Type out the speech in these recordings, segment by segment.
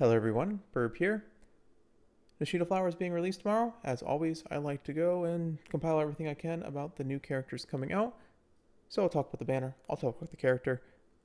Hello everyone, Burb here. Nishino Flower is being released tomorrow. As always, I like to go and compile everything I can about the new characters coming out. So I'll talk about the banner, I'll talk about the character.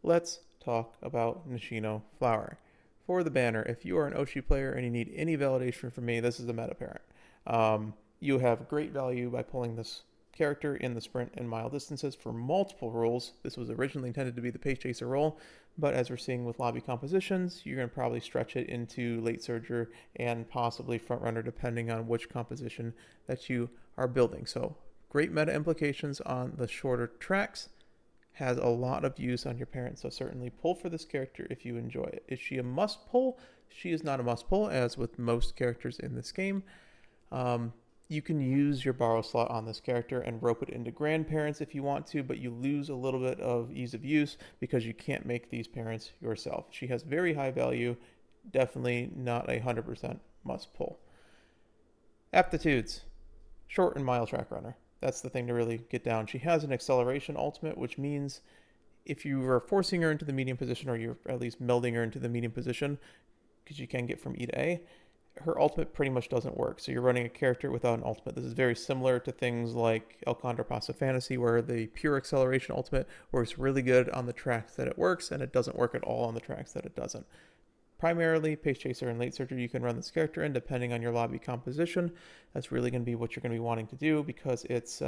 Let's talk about Nishino Flower. For the banner, if you are an Oshi player and you need any validation from me, this is the meta parent. You have great value by pulling this character in the sprint and mile distances for multiple roles. This was originally intended to be the pace chaser role, but as we're seeing with lobby compositions, you're going to probably stretch it into late surger and possibly front runner depending on which composition that you are building. So great meta implications on the shorter tracks. Has a lot of use on your parent, so certainly pull for this character if you enjoy it. Is she a must pull? She is not a must pull, as with most characters in this game. You can use your borrow slot on this character and rope it into grandparents if you want to, but you lose a little bit of ease of use because you can't make these parents yourself. She has very high value, definitely not a 100% must pull. Aptitudes, short and mile track runner. That's the thing to really get down. She has an acceleration ultimate, which means if you are forcing her into the medium position, or you're at least melding her into the medium position, because you can get from E to A, her ultimate pretty much doesn't work. So you're running a character without an ultimate. This is very similar to things like El Condor Pasa Fantasy, where the pure acceleration ultimate works really good on the tracks that it works, and it doesn't work at all on the tracks that it doesn't. Primarily, Pace Chaser and Late Surger you can run this character in depending on your lobby composition. That's really going to be what you're going to be wanting to do because it's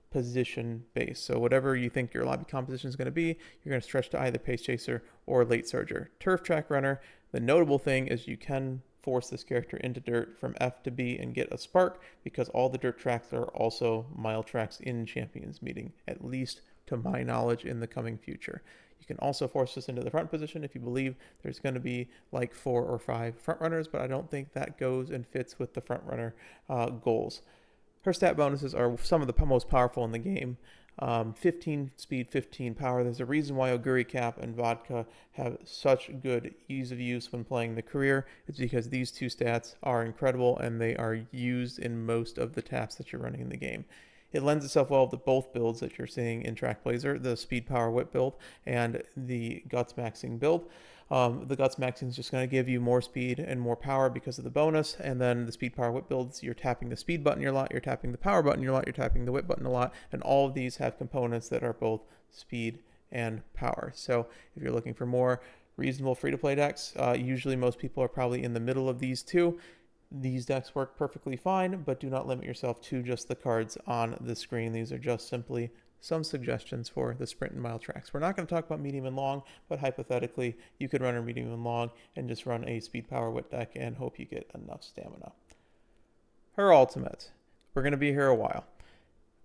position based. So whatever you think your lobby composition is going to be, you're going to stretch to either Pace Chaser or Late Surger. Turf Track Runner, the notable thing is you can force this character into dirt from F to B and get a spark because all the dirt tracks are also mile tracks in Champions Meeting, at least to my knowledge in the coming future. You can also force this into the front position if you believe there's going to be like 4 or 5 front runners, but I don't think that goes and fits with the front runner goals. Her stat bonuses are some of the most powerful in the game. 15 speed, 15 power. There's a reason why Oguri Cap and Vodka have such good ease of use when playing the career. It's because these two stats are incredible and they are used in most of the taps that you're running in the game. It lends itself well to both builds that you're seeing in Track Blazer, the Speed Power Whip build and the Guts Maxing build. The Guts Maxing is just going to give you more speed and more power because of the bonus, and then the Speed Power Whip builds, you're tapping the speed button a lot, you're tapping the power button a lot, you're tapping the whip button a lot, and all of these have components that are both speed and power. So if you're looking for more reasonable free-to-play decks, usually most people are probably in the middle of these two. These decks work perfectly fine, but do not limit yourself to just the cards on the screen. These are just simply some suggestions for the sprint and mile tracks. We're not going to talk about medium and long, but hypothetically, you could run a medium and long and just run a speed power whip deck and hope you get enough stamina. Her ultimate. We're going to be here a while.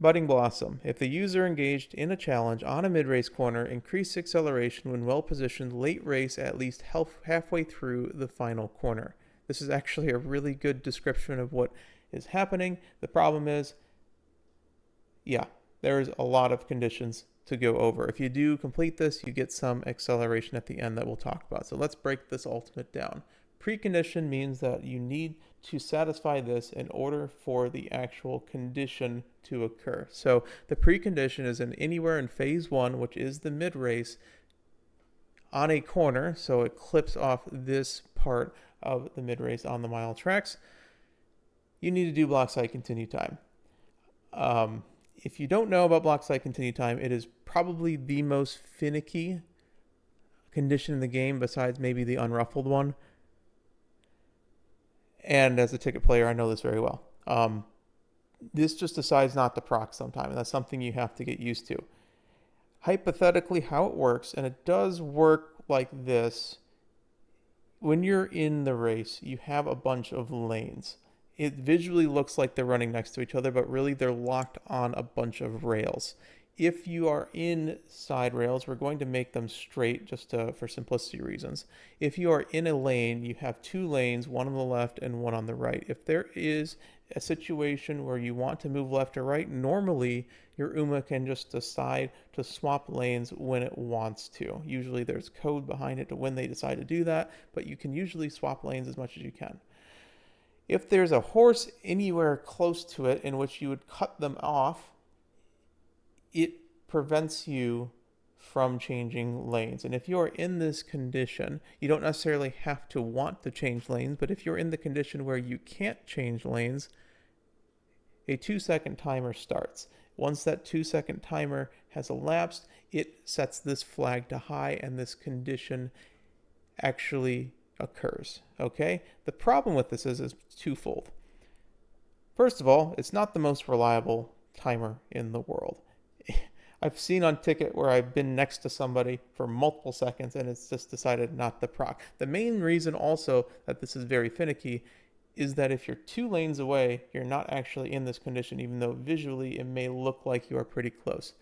Budding Blossom. If the user engaged in a challenge on a mid-race corner, increase acceleration when well positioned late race at least halfway through the final corner. This is actually a really good description of what is happening. The problem is, there's a lot of conditions to go over. If you do complete this, you get some acceleration at the end that we'll talk about. So let's break this ultimate down. Precondition means that you need to satisfy this in order for the actual condition to occur. So the precondition is anywhere in phase 1, which is the mid-race, on a corner, so it clips off this part of the mid-race on the mile tracks. You need to do block side continue time. If you don't know about block side continue time, it is probably the most finicky condition in the game besides maybe the unruffled one. And as a ticket player, I know this very well. This just decides not to proc sometime, and that's something you have to get used to. Hypothetically, how it works, and it does work like this. When you're in the race, you have a bunch of lanes. It visually looks like they're running next to each other, but really they're locked on a bunch of rails. If you are in side rails, we're going to make them straight just for simplicity reasons. If you are in a lane, you have 2 lanes, one on the left and one on the right. If there is a situation where you want to move left or right, normally your UMA can just decide to swap lanes when it wants to. Usually there's code behind it to when they decide to do that, but you can usually swap lanes as much as you can. If there's a horse anywhere close to it in which you would cut them off, it prevents you from changing lanes. And if you're in this condition, you don't necessarily have to want to change lanes, but if you're in the condition where you can't change lanes, a 2-second timer starts. Once that 2-second timer has elapsed, it sets this flag to high and this condition actually occurs. Okay? The problem with this is twofold. First of all, it's not the most reliable timer in the world. I've seen on Ticket where I've been next to somebody for multiple seconds and it's just decided not to proc. The main reason also that this is very finicky is that if you're 2 lanes away, you're not actually in this condition, even though visually it may look like you are pretty close.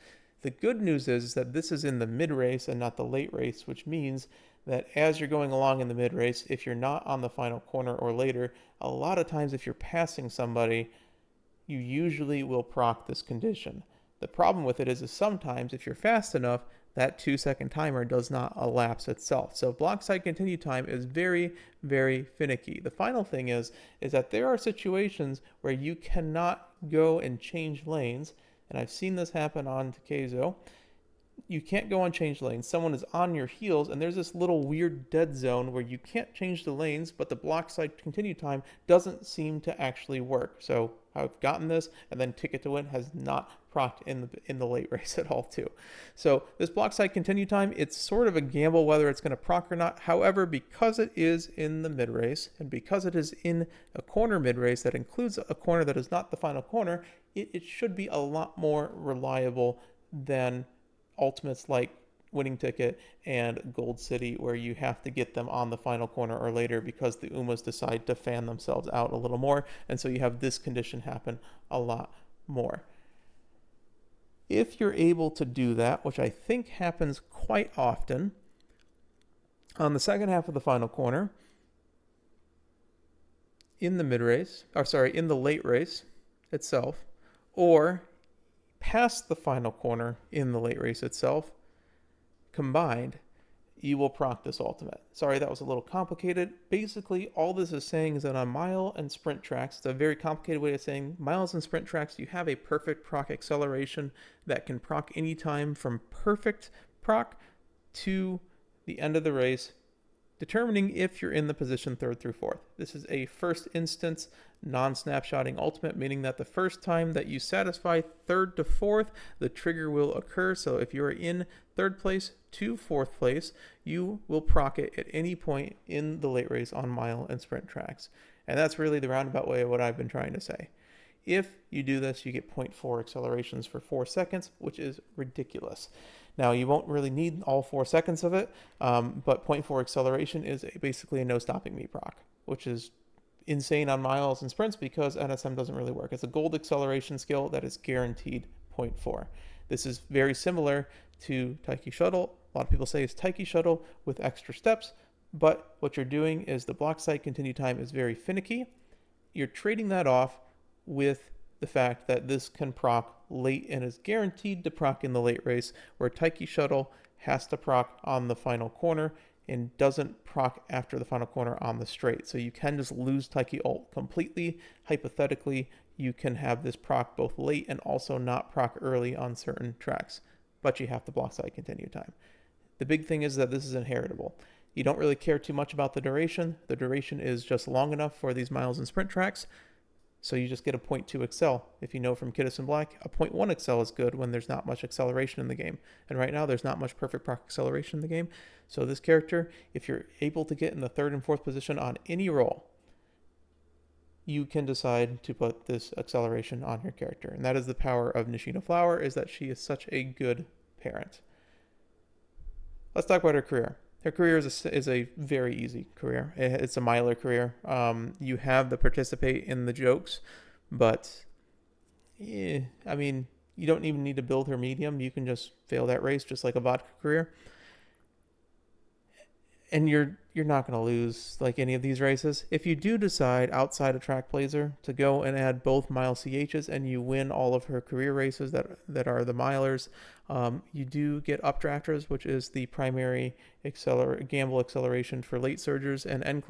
The good news is that this is in the mid-race and not the late race, which means that as you're going along in the mid-race, if you're not on the final corner or later, a lot of times if you're passing somebody, you usually will proc this condition. The problem with it is sometimes if you're fast enough, that 2-second timer does not elapse itself. So block side continue time is very, very finicky. The final thing is that there are situations where you cannot go and change lanes, and I've seen this happen on Takezo. You can't go on change lanes. Someone is on your heels, and there's this little weird dead zone where you can't change the lanes, but the block side continue time doesn't seem to actually work. So I've gotten this, and then Ticket to Win has not procced in the late race at all too. So this block side continue time, it's sort of a gamble whether it's going to proc or not. However, because it is in the mid race, and because it is in a corner mid race that includes a corner that is not the final corner, it should be a lot more reliable than ultimates like Winning Ticket and Gold City, where you have to get them on the final corner or later because the Umas decide to fan themselves out a little more, and so you have this condition happen a lot more. If you're able to do that, which I think happens quite often, on the second half of the final corner, in the in the late race itself, or past the final corner in the late race itself, combined, you will proc this ultimate. Sorry, that was a little complicated. Basically, all this is saying is that on mile and sprint tracks, it's a very complicated way of saying miles and sprint tracks, you have a perfect proc acceleration that can proc anytime from perfect proc to the end of the race, determining if you're in the position 3rd through 4th. This is a first instance non-snapshotting ultimate, meaning that the first time that you satisfy 3rd to 4th, the trigger will occur. So if you're in 3rd place to 4th place, you will proc it at any point in the late race on mile and sprint tracks. And that's really the roundabout way of what I've been trying to say. If you do this, you get 0.4 accelerations for 4 seconds, which is ridiculous. Now, you won't really need all 4 seconds of it, but 0.4 acceleration is basically a no stopping me proc, which is insane on miles and sprints because NSM doesn't really work. It's a gold acceleration skill that is guaranteed 0.4. This is very similar to Taiki Shuttle. A lot of people say it's Taiki Shuttle with extra steps, but what you're doing is the block side continue time is very finicky. You're trading that off with the fact that this can proc late and is guaranteed to proc in the late race, where Taiki Shuttle has to proc on the final corner and doesn't proc after the final corner on the straight. So you can just lose Taiki ult completely. Hypothetically, you can have this proc both late and also not proc early on certain tracks, but you have to block side continue time. The big thing is that this is inheritable. You don't really care too much about the duration. The duration is just long enough for these miles and sprint tracks. So you just get a 0.2 accel. If you know from Kiddos in Black, a 0.1 accel is good when there's not much acceleration in the game. And right now, there's not much perfect proc acceleration in the game. So this character, if you're able to get in the 3rd and 4th position on any roll, you can decide to put this acceleration on your character. And that is the power of Nishino Flower, is that she is such a good parent. Let's talk about her career. Her career is a very easy career. It's a miler career. You have to participate in the jokes, but I mean, you don't even need to build her medium. You can just fail that race just like a vodka career. And you're not going to lose like any of these races. If you do decide outside of Track Blazer to go and add both mile CHs and you win all of her career races that are the milers, you do get updrafters, which is the primary gamble acceleration for late surgers and end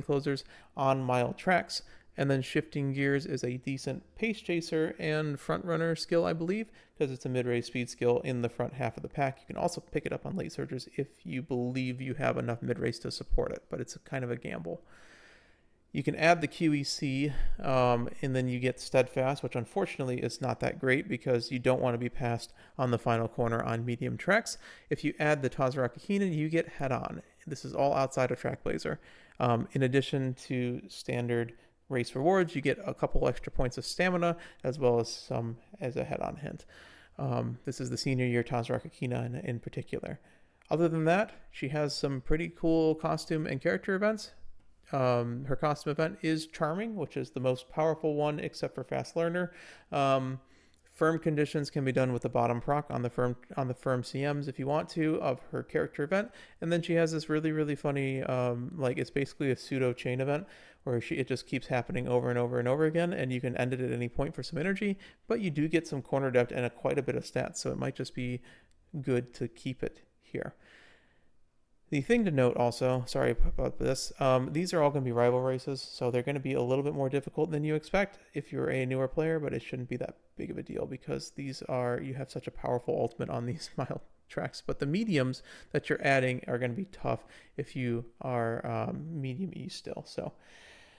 closers on mile tracks. And then shifting gears is a decent pace chaser and front runner skill, I believe, because it's a mid-race speed skill in the front half of the pack. You can also pick it up on late surgers if you believe you have enough mid-race to support it, but it's kind of a gamble. You can add the QEC, and then you get Steadfast, which unfortunately is not that great because you don't want to be passed on the final corner on medium tracks. If you add the Tazaraki Hina, you get Head On. This is all outside of Track Blazer. In addition to standard race rewards, you get a couple extra points of stamina as well as some as a head-on hint. This is the senior year Tazaraki Hina in particular. Other than that, she has some pretty cool costume and character events. Her costume event is Charming, which is the most powerful one except for Fast Learner. Firm conditions can be done with the bottom proc on the firm CMs if you want to of her character event, and then she has this really funny like it's basically a pseudo chain event where it just keeps happening over and over and over again, and you can end it at any point for some energy, but you do get some corner depth and quite a bit of stats, so it might just be good to keep it here. The thing to note also, sorry about this, these are all going to be rival races, so they're going to be a little bit more difficult than you expect if you're a newer player, but it shouldn't be that big of a deal because you have such a powerful ultimate on these mile tracks. But the mediums that you're adding are going to be tough if you are medium E still. So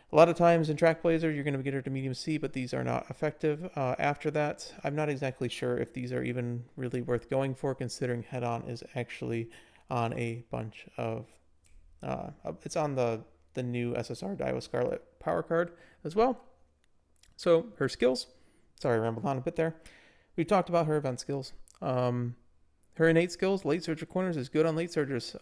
a lot of times in Track Blazer, you're going to get her to medium C, but these are not effective. After that, I'm not exactly sure if these are even really worth going for, considering Head On is actually on a bunch of it's on the new SSR Daiwa Scarlet power card as well. So her skills, sorry I rambled on a bit there. We talked about her event skills. Her innate skills, late surger corners, is good on late surgers.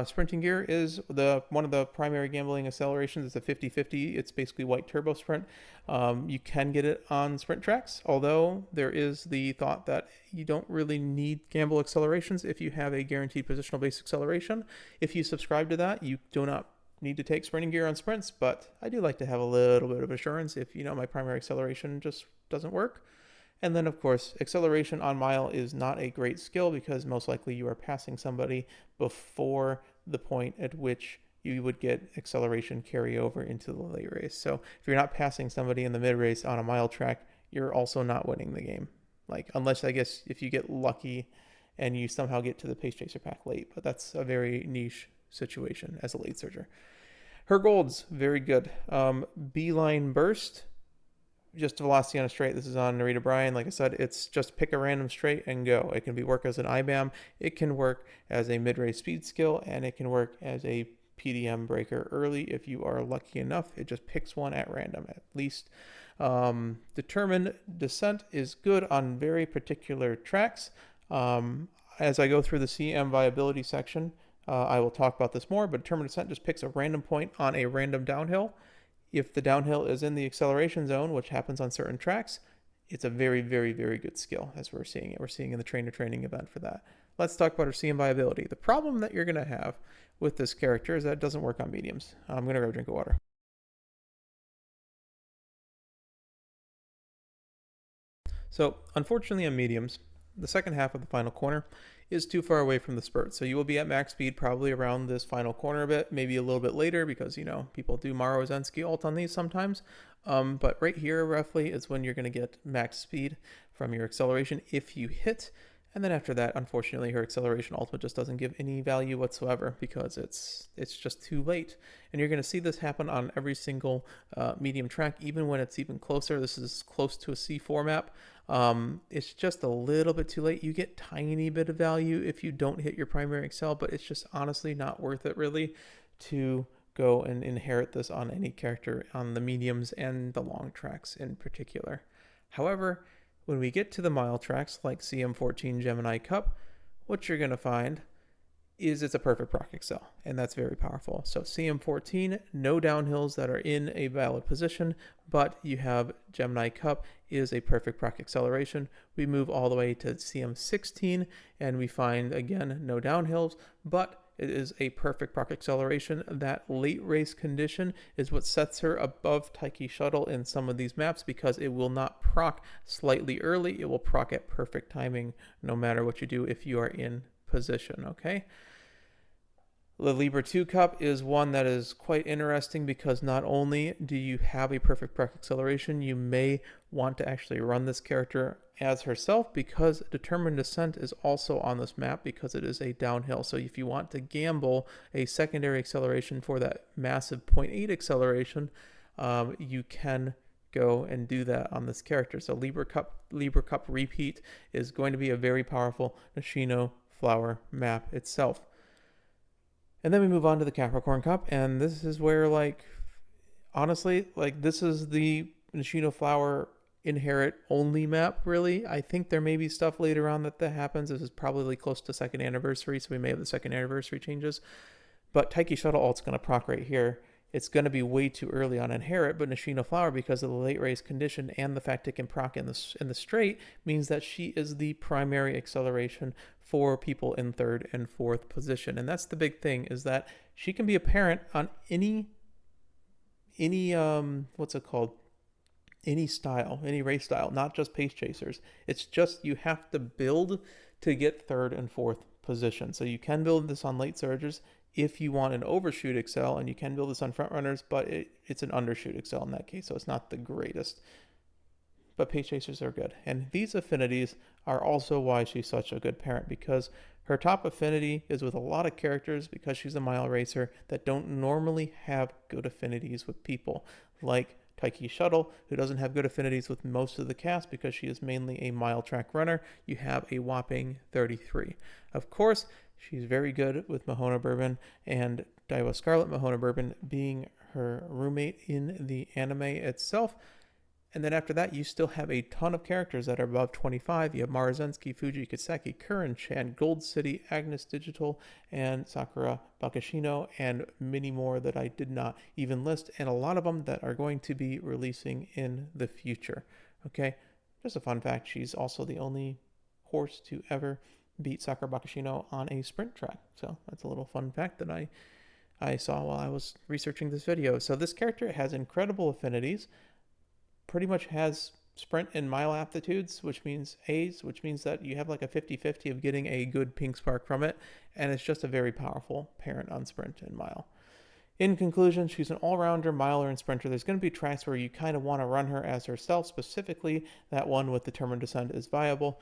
Sprinting gear is one of the primary gambling accelerations. It's a 50-50. It's basically white turbo sprint. You can get it on sprint tracks, although there is the thought that you don't really need gamble accelerations if you have a guaranteed positional based acceleration. If you subscribe to that, you do not need to take sprinting gear on sprints, but I do like to have a little bit of assurance if my primary acceleration just doesn't work. And then, of course, acceleration on mile is not a great skill because most likely you are passing somebody before the point at which you would get acceleration carry over into the late race. So if you're not passing somebody in the mid race on a mile track, you're also not winning the game. Unless, I guess, if you get lucky and you somehow get to the Pace Chaser pack late, but that's a very niche situation as a late surger. Her golds, very good. Beeline Burst. Just velocity on a straight. This is on Narita Bryan. Like I said, it's just pick a random straight and go. It can work as an IBAM. It can work as a mid-race speed skill, and it can work as a PDM breaker early if you are lucky enough. It just picks one at random at least. Determined Descent is good on very particular tracks. As I go through the CM viability section, I will talk about this more, but Determined Descent just picks a random point on a random downhill. If the downhill is in the acceleration zone, which happens on certain tracks, it's a very good skill as we're seeing it. We're seeing in the trainer training event for that. Let's talk about her CM viability. The problem that you're going to have with this character is that it doesn't work on mediums. I'm going to go drink of water. So, unfortunately on mediums, the second half of the final corner is too far away from the spurt. So you will be at max speed probably around this final corner a bit, maybe a little bit later because, people do Maro Zenski ult on these sometimes. But right here roughly is when you're going to get max speed from your acceleration if you hit. And then after that, unfortunately, her acceleration ultimate just doesn't give any value whatsoever because it's just too late. And you're going to see this happen on every single medium track, even when it's even closer. This is close to a C4 map. It's just a little bit too late. You get tiny bit of value if you don't hit your primary excel, but it's just honestly not worth it really to go and inherit this on any character on the mediums and the long tracks in particular. However, when we get to the mile tracks like CM14 Gemini Cup, what you're going to find is it's a perfect proc excel, and that's very powerful. So CM14, no downhills that are in a valid position, but you have Gemini Cup is a perfect proc acceleration. We move all the way to CM16, and we find, again, no downhills, but it is a perfect proc acceleration. That late race condition is what sets her above Taiki Shuttle in some of these maps because it will not proc slightly early. It will proc at perfect timing no matter what you do if you are in position, okay? The Libra 2 cup is one that is quite interesting because not only do you have a perfect proc acceleration, you may want to actually run this character as herself because Determined Descent is also on this map because it is a downhill. So if you want to gamble a secondary acceleration for that massive 0.8 acceleration, you can go and do that on this character. So Libra Cup Repeat is going to be a very powerful Nishino flower map itself. And then we move on to the Capricorn Cup, and this is where, like, honestly, like, this is the Nishino flower inherit only map, really. I think there may be stuff later on that happens. This is probably close to second anniversary, so we may have the second anniversary changes. But Taiki Shuttle Alt's going to proc right here. It's going to be way too early on inherit, but Nishino flower, because of the late race condition and the fact it can proc in the straight, means that she is the primary acceleration for people in third and fourth position. And that's the big thing, is that she can be a parent on any what's it called? Any style, any race style, not just pace chasers. It's just you have to build to get third and fourth position. So you can build this on late surges if you want an overshoot excel, and you can build this on front runners, but it's an undershoot excel in that case, so it's not the greatest. But pace chasers are good. And these affinities are also why she's such a good parent, because her top affinity is with a lot of characters, because she's a mile racer, that don't normally have good affinities with people, like Taiki Shuttle, who doesn't have good affinities with most of the cast because she is mainly a mile track runner. You have a whopping 33. Of course, she's very good with Mahona Bourbon, and Daiwa Scarlet Mahona Bourbon being her roommate in the anime itself. And then after that, you still have a ton of characters that are above 25. You have Marazensky, Fuji, Kiseki, Curran, Chan, Gold City, Agnes Digital, and Sakura Bakashino, and many more that I did not even list, and a lot of them that are going to be releasing in the future. Okay, just a fun fact, she's also the only horse to ever beat Sakura Bakashino on a sprint track. So that's a little fun fact that I saw while I was researching this video. So this character has incredible affinities, pretty much has sprint and mile aptitudes, which means A's, which means that you have like a 50-50 of getting a good pink spark from it, and it's just a very powerful parent on sprint and mile. In conclusion, she's an all-rounder, miler, and sprinter. There's going to be tracks where you kind of want to run her as herself, specifically that one with Determined Descent is viable.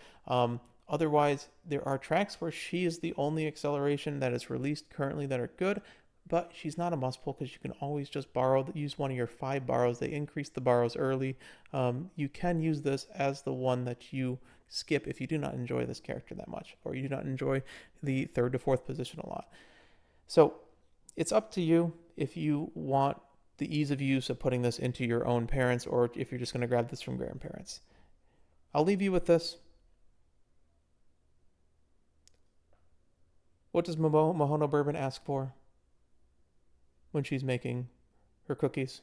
Otherwise, there are tracks where she is the only acceleration that is released currently that are good, but she's not a must pull because you can always just use one of your 5 borrows. They increase the borrows early. You can use this as the one that you skip if you do not enjoy this character that much, or you do not enjoy the third to fourth position a lot. So it's up to you if you want the ease of use of putting this into your own parents, or if you're just going to grab this from grandparents. I'll leave you with this. What does Mahona Bourbon ask for when she's making her cookies?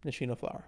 Nishino flower.